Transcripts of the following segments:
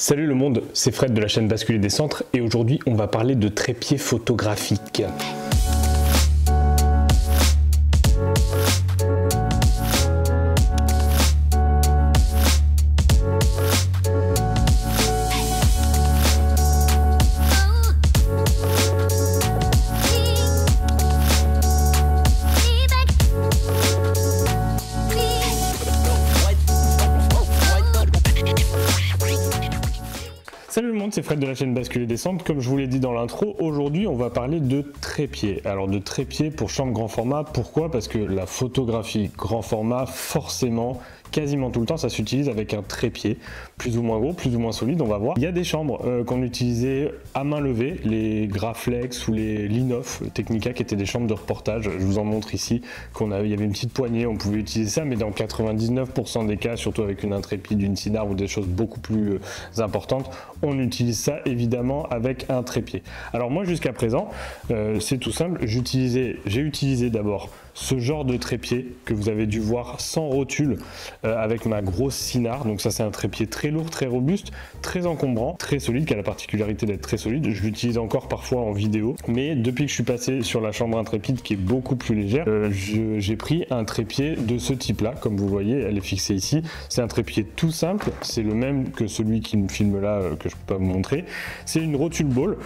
Salut le monde, c'est Fred de la chaîne Basculer des Centres et aujourd'hui on va parler de trépied photographique. Salut le monde, c'est Fred de la chaîne Basculer des Centres. Comme je vous l'ai dit dans l'intro, aujourd'hui on va parler de trépied. Alors de trépied pour chambre grand format, pourquoi? Parce que la photographie grand format, forcément, quasiment tout le temps, ça s'utilise avec un trépied, plus ou moins gros, plus ou moins solide, on va voir. Il y a des chambres qu'on utilisait à main levée, les Graflex ou les Linoff, Technica, qui étaient des chambres de reportage. Je vous en montre ici, il y avait une petite poignée, on pouvait utiliser ça, mais dans 99% des cas, surtout avec une intrépide, une Cynard ou des choses beaucoup plus importantes, on utilise ça évidemment avec un trépied. Alors moi jusqu'à présent, c'est tout simple, j'ai utilisé d'abord ce genre de trépied que vous avez dû voir sans rotule avec ma grosse Cynard. Donc ça c'est un trépied très lourd, très robuste, très encombrant, très solide, qui a la particularité d'être très solide. Je l'utilise encore parfois en vidéo, mais depuis que je suis passé sur la chambre intrépide qui est beaucoup plus légère, j'ai pris un trépied de ce type là, comme vous voyez, elle est fixée ici. C'est un trépied tout simple, c'est le même que celui qui me filme là, que je peux pas vous montrer. C'est une rotule ball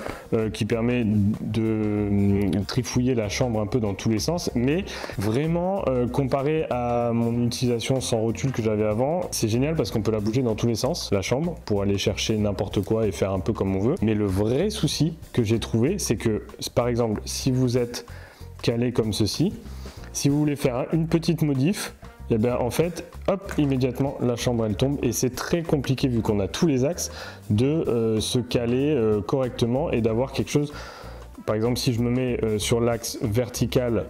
qui permet de trifouiller la chambre un peu dans tous les sens, mais vraiment comparé à mon utilisation sans rotule que j'avais avant, c'est génial parce qu'on peut la bouger dans tous les sens, la chambre, pour aller chercher n'importe quoi et faire un peu comme on veut. Mais le vrai souci que j'ai trouvé, c'est que par exemple si vous êtes calé comme ceci, si vous voulez faire une petite modif, et bien en fait, hop, immédiatement la chambre elle tombe et c'est très compliqué vu qu'on a tous les axes de se caler correctement et d'avoir quelque chose. Par exemple, si je me mets sur l'axe vertical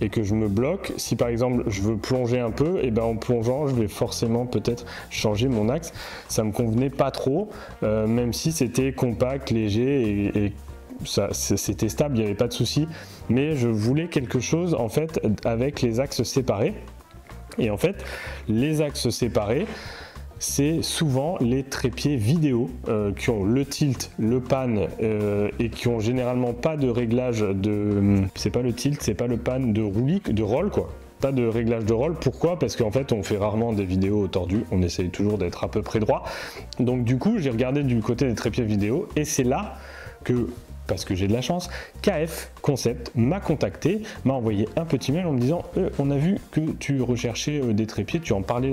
et que je me bloque, si par exemple je veux plonger un peu, et ben en plongeant je vais forcément peut-être changer mon axe. Ça me convenait pas trop, même si c'était compact, léger et c'était stable, il n'y avait pas de souci, mais je voulais quelque chose en fait avec les axes séparés. Et en fait, les axes séparés, c'est souvent les trépieds vidéo qui ont le tilt, le pan et qui ont généralement pas de réglage de... C'est pas le tilt, c'est pas le pan de roulis, de roll quoi. Pas de réglage de roll. Pourquoi? Parce qu'en fait on fait rarement des vidéos tordues, on essaye toujours d'être à peu près droit. Donc du coup j'ai regardé du côté des trépieds vidéo et c'est là que, parce que j'ai de la chance, KF Concept m'a contacté, m'a envoyé un petit mail en me disant on a vu que tu recherchais des trépieds, j'en ai parlé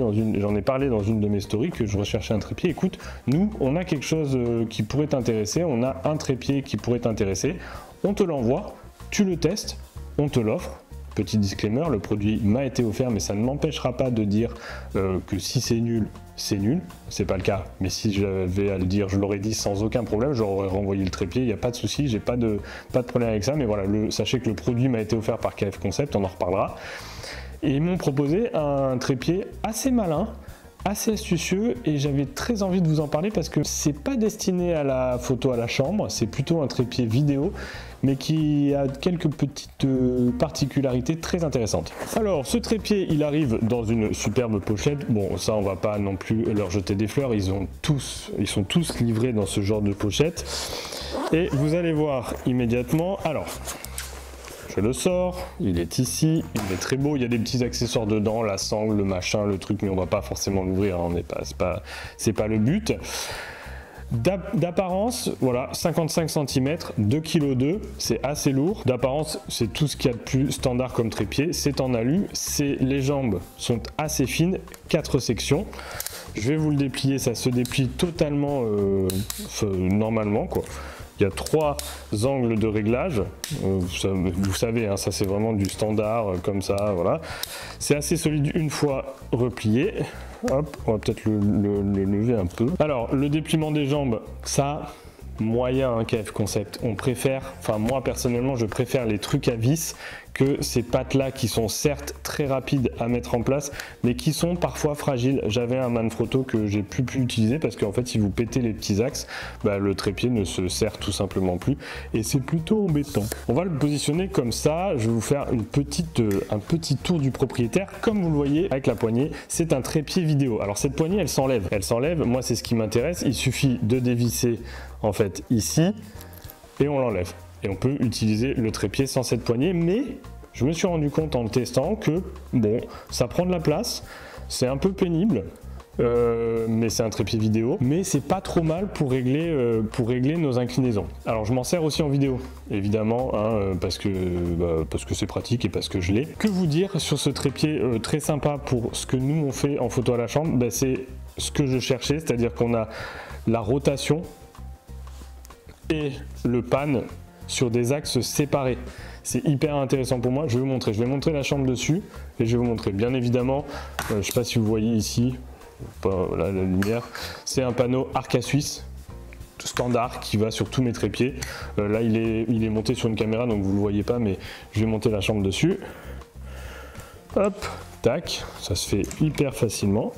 dans une de mes stories que je recherchais un trépied, écoute, nous on a quelque chose qui pourrait t'intéresser, on a un trépied qui pourrait t'intéresser, on te l'envoie, tu le testes, on te l'offre. Petit disclaimer, le produit m'a été offert, mais ça ne m'empêchera pas de dire que si c'est nul, c'est pas le cas, mais si j'avais à le dire, je l'aurais dit sans aucun problème, j'aurais renvoyé le trépied, il n'y a pas de souci, j'ai pas de problème avec ça, mais voilà, sachez que le produit m'a été offert par KF Concept, on en reparlera, et ils m'ont proposé un trépied assez malin, assez astucieux, et j'avais très envie de vous en parler parce que c'est pas destiné à la photo à la chambre, c'est plutôt un trépied vidéo, mais qui a quelques petites particularités très intéressantes. Alors ce trépied il arrive dans une superbe pochette, bon ça on va pas non plus leur jeter des fleurs, ils sont tous livrés dans ce genre de pochette, et vous allez voir immédiatement, alors je le sors, il est ici, il est très beau, il y a des petits accessoires dedans, la sangle, le machin, le truc, mais on va pas forcément l'ouvrir, hein, c'est pas le but. D'apparence, voilà, 55 cm, 2,2 kg, c'est assez lourd. D'apparence, c'est tout ce qu'il y a de plus standard comme trépied, c'est en alu, les jambes sont assez fines, 4 sections. Je vais vous le déplier, ça se déplie totalement normalement quoi. Il y a 3 angles de réglage, vous savez, hein, ça c'est vraiment du standard comme ça, voilà. C'est assez solide une fois replié. Hop, on va peut-être le lever un peu. Alors, le dépliement des jambes, ça, moyen, hein, KF Concept. On préfère, enfin moi personnellement, je préfère les trucs à vis que ces pattes-là qui sont certes très rapides à mettre en place, mais qui sont parfois fragiles. J'avais un Manfrotto que j'ai plus pu utiliser parce qu'en fait, si vous pétez les petits axes, bah, le trépied ne se serre tout simplement plus et c'est plutôt embêtant. On va le positionner comme ça. Je vais vous faire un petit tour du propriétaire. Comme vous le voyez avec la poignée, c'est un trépied vidéo. Alors cette poignée, elle s'enlève. Elle s'enlève. Moi, c'est ce qui m'intéresse. Il suffit de dévisser en fait ici et on l'enlève. Et on peut utiliser le trépied sans cette poignée, mais je me suis rendu compte en le testant que bon, ça prend de la place, c'est un peu pénible, mais c'est un trépied vidéo, mais c'est pas trop mal pour régler nos inclinaisons. Alors je m'en sers aussi en vidéo, évidemment, hein, parce que c'est pratique et parce que je l'ai. Que vous dire sur ce trépied très sympa pour ce que nous on fait en photo à la chambre, bah, c'est ce que je cherchais, c'est-à-dire qu'on a la rotation et le pan sur des axes séparés. C'est hyper intéressant pour moi. Je vais vous montrer. Je vais montrer la chambre dessus et je vais vous montrer. Bien évidemment, je ne sais pas si vous voyez ici, pas là, la lumière, c'est un panneau Arca Suisse standard qui va sur tous mes trépieds. Là, il est monté sur une caméra, donc vous ne le voyez pas, mais je vais monter la chambre dessus. Hop, tac, ça se fait hyper facilement.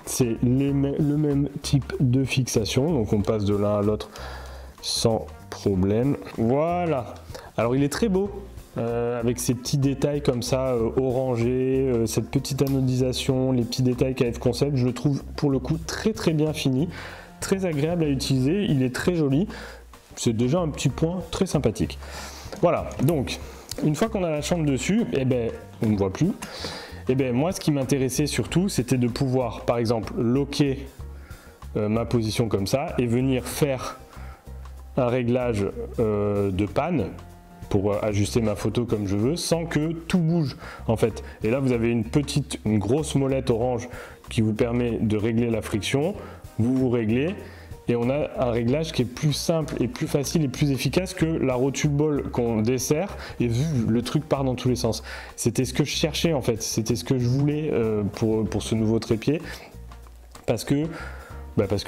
C'est le même type de fixation, donc on passe de l'un à l'autre sans problème. Voilà. Alors il est très beau, avec ces petits détails comme ça, orangés, cette petite anodisation, les petits détails KF Concept, je le trouve pour le coup très bien fini, très agréable à utiliser, il est très joli, c'est déjà un petit point très sympathique. Voilà, donc une fois qu'on a la chambre dessus, eh ben, on ne voit plus. Et ben moi ce qui m'intéressait surtout, c'était de pouvoir par exemple loquer ma position comme ça et venir faire un réglage de panne pour ajuster ma photo comme je veux sans que tout bouge en fait. Et là vous avez une grosse molette orange qui vous permet de régler la friction, vous réglez et on a un réglage qui est plus simple et plus facile et plus efficace que la rotule ball qu'on dessert et vu le truc part dans tous les sens. C'était ce que je cherchais en fait, c'était ce que je voulais pour ce nouveau trépied parce qu'il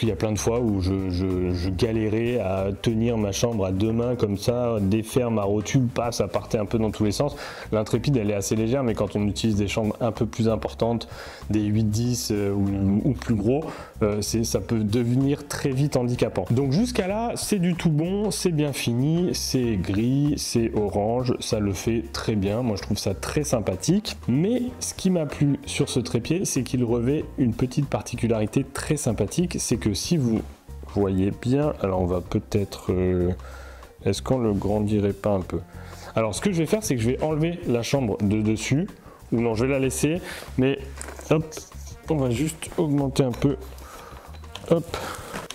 y a plein de fois où je galérais à tenir ma chambre à deux mains comme ça, défaire ma rotule, ça partait un peu dans tous les sens. L'Intrépide elle est assez légère, mais quand on utilise des chambres un peu plus importantes, des 8-10 ou plus gros, ça peut devenir très vite handicapant. Donc jusqu'à là, c'est du tout bon, c'est bien fini, c'est gris, c'est orange, ça le fait très bien. Moi je trouve ça très sympathique. Mais ce qui m'a plu sur ce trépied, c'est qu'il revêt une petite particularité très sympathique. C'est que si vous voyez bien, alors on va peut-être, est-ce qu'on le grandirait pas un peu? Alors ce que je vais faire, c'est que je vais enlever la chambre de dessus, ou non, je vais la laisser, mais hop, on va juste augmenter un peu, hop,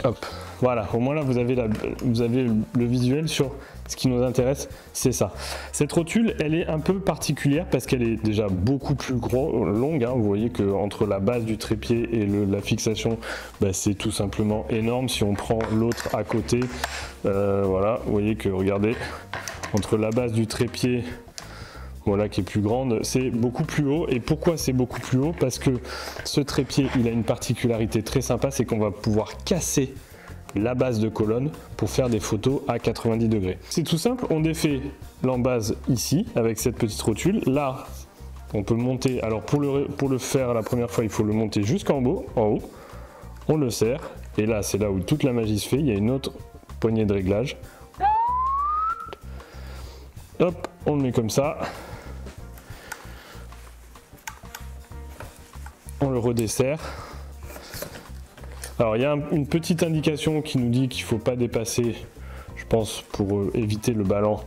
hop, voilà, au moins là vous avez le visuel sur ce qui nous intéresse, c'est ça. Cette rotule, elle est un peu particulière parce qu'elle est déjà beaucoup plus longue, hein. Vous voyez que entre la base du trépied et la fixation, c'est tout simplement énorme. Si on prend l'autre à côté, voilà, vous voyez que, regardez, entre la base du trépied, voilà, qui est plus grande, c'est beaucoup plus haut. Et pourquoi c'est beaucoup plus haut? Parce que ce trépied, il a une particularité très sympa, c'est qu'on va pouvoir casser la base de colonne pour faire des photos à 90 degrés. C'est tout simple, on défait l'embase ici avec cette petite rotule. Là, on peut le monter. Alors pour le faire la première fois, il faut le monter jusqu'en haut, on le serre et là c'est là où toute la magie se fait. Il y a une autre poignée de réglage. Hop, on le met comme ça. On le redessert. Alors il y a une petite indication qui nous dit qu'il ne faut pas dépasser, je pense pour éviter le ballon,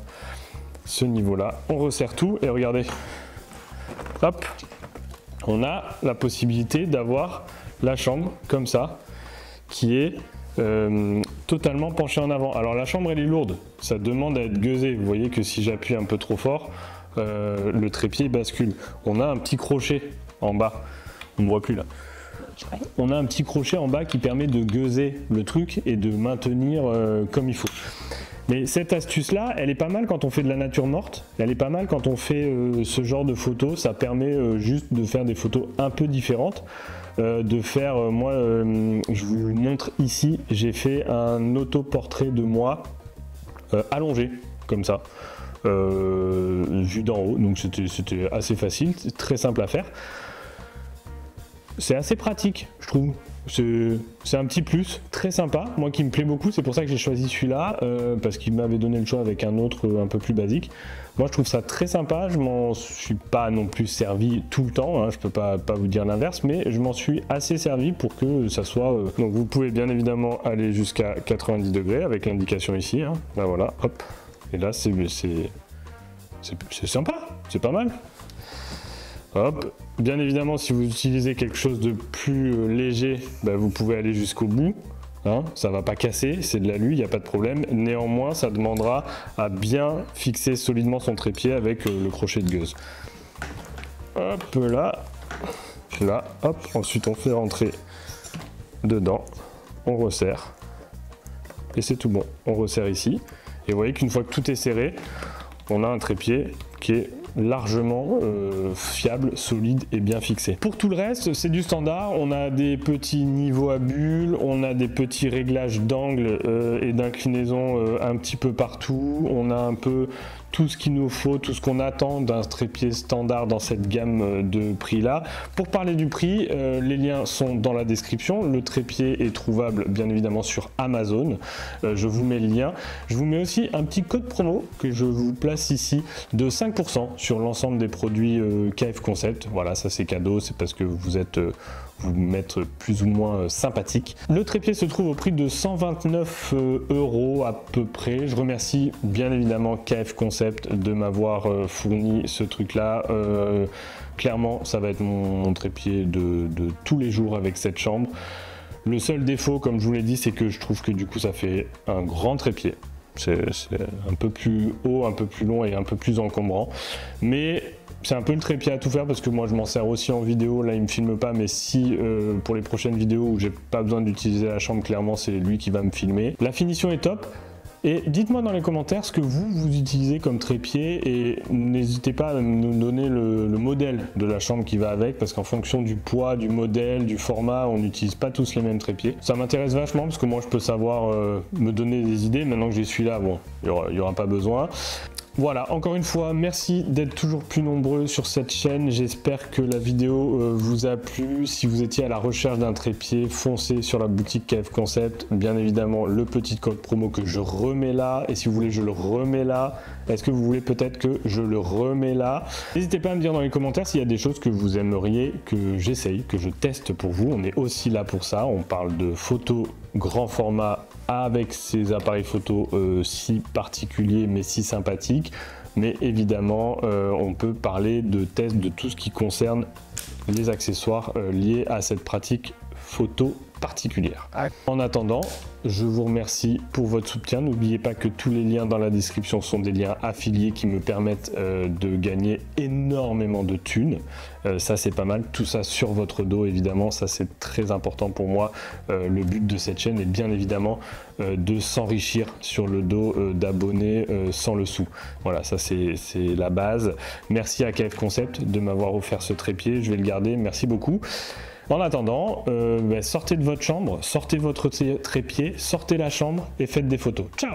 ce niveau-là. On resserre tout et regardez, hop, on a la possibilité d'avoir la chambre comme ça, qui est totalement penchée en avant. Alors la chambre elle est lourde, ça demande à être gueusé. Vous voyez que si j'appuie un peu trop fort, le trépied bascule. On a un petit crochet en bas, on ne voit plus là. On a un petit crochet en bas qui permet de gueuser le truc et de maintenir comme il faut. Mais cette astuce là, elle est pas mal quand on fait de la nature morte, elle est pas mal quand on fait ce genre de photos, ça permet juste de faire des photos un peu différentes. De faire, moi je vous le montre ici, j'ai fait un autoportrait de moi allongé comme ça. vue d'en haut, donc c'était assez facile, très simple à faire. C'est assez pratique, je trouve. C'est un petit plus, très sympa, moi qui me plaît beaucoup, c'est pour ça que j'ai choisi celui-là, parce qu'il m'avait donné le choix avec un autre un peu plus basique. Moi je trouve ça très sympa, je m'en suis pas non plus servi tout le temps, hein, je peux pas vous dire l'inverse, mais je m'en suis assez servi pour que ça soit... Donc vous pouvez bien évidemment aller jusqu'à 90 degrés avec l'indication ici, hein. Là voilà, hop, et là c'est sympa, c'est pas mal. Hop. Bien évidemment, si vous utilisez quelque chose de plus léger, bah, vous pouvez aller jusqu'au bout. Hein, ça va pas casser, c'est de l'alu, il n'y a pas de problème. Néanmoins, ça demandera à bien fixer solidement son trépied avec le crochet de gueuse. Hop là, là, hop. Ensuite, on fait rentrer dedans, on resserre et c'est tout bon. On resserre ici et vous voyez qu'une fois que tout est serré, on a un trépied qui est largement fiable, solide et bien fixé. Pour tout le reste, c'est du standard. On a des petits niveaux à bulles, on a des petits réglages d'angle et d'inclinaison un petit peu partout. On a un peu tout ce qu'il nous faut, tout ce qu'on attend d'un trépied standard dans cette gamme de prix là. Pour parler du prix, les liens sont dans la description. Le trépied est trouvable bien évidemment sur Amazon. Je vous mets le lien. Je vous mets aussi un petit code promo que je vous place ici de 5% sur l'ensemble des produits KF Concept. Voilà, ça c'est cadeau, c'est parce que vous êtes vous mettre plus ou moins sympathique. Le trépied se trouve au prix de 129 € à peu près. Je remercie bien évidemment KF Concept de m'avoir fourni ce truc là. Clairement ça va être mon trépied de tous les jours avec cette chambre. Le seul défaut, comme je vous l'ai dit, c'est que je trouve que du coup ça fait un grand trépied. C'est un peu plus haut, un peu plus long et un peu plus encombrant, mais c'est un peu le trépied à tout faire parce que moi je m'en sers aussi en vidéo. Là il me filme pas, mais si pour les prochaines vidéos où j'ai pas besoin d'utiliser la chambre, clairement c'est lui qui va me filmer. La finition est top. Et dites-moi dans les commentaires ce que vous utilisez comme trépied et n'hésitez pas à nous donner le modèle de la chambre qui va avec, parce qu'en fonction du poids, du modèle, du format, on n'utilise pas tous les mêmes trépieds. Ça m'intéresse vachement parce que moi je peux savoir me donner des idées. Maintenant que j'y suis là, bon, il y aura pas besoin. Voilà, encore une fois, merci d'être toujours plus nombreux sur cette chaîne. J'espère que la vidéo vous a plu. Si vous étiez à la recherche d'un trépied, foncez sur la boutique KF Concept. Bien évidemment, le petit code promo que je remets là. Et si vous voulez, je le remets là. Est-ce que vous voulez peut-être que je le remets là? N'hésitez pas à me dire dans les commentaires s'il y a des choses que vous aimeriez que j'essaye, que je teste pour vous. On est aussi là pour ça. On parle de photos grand format avec ces appareils photo si particuliers mais si sympathiques, mais évidemment on peut parler de tests de tout ce qui concerne les accessoires liés à cette pratique photo particulière. En attendant, je vous remercie pour votre soutien. N'oubliez pas que tous les liens dans la description sont des liens affiliés qui me permettent de gagner énormément de thunes. Ça c'est pas mal, tout ça sur votre dos évidemment, ça c'est très important pour moi. Le but de cette chaîne est bien évidemment de s'enrichir sur le dos d'abonnés sans le sou. Voilà, ça c'est la base. Merci à KF Concept de m'avoir offert ce trépied, je vais le garder, merci beaucoup. En attendant, sortez de votre chambre, sortez votre trépied, sortez la chambre et faites des photos. Ciao!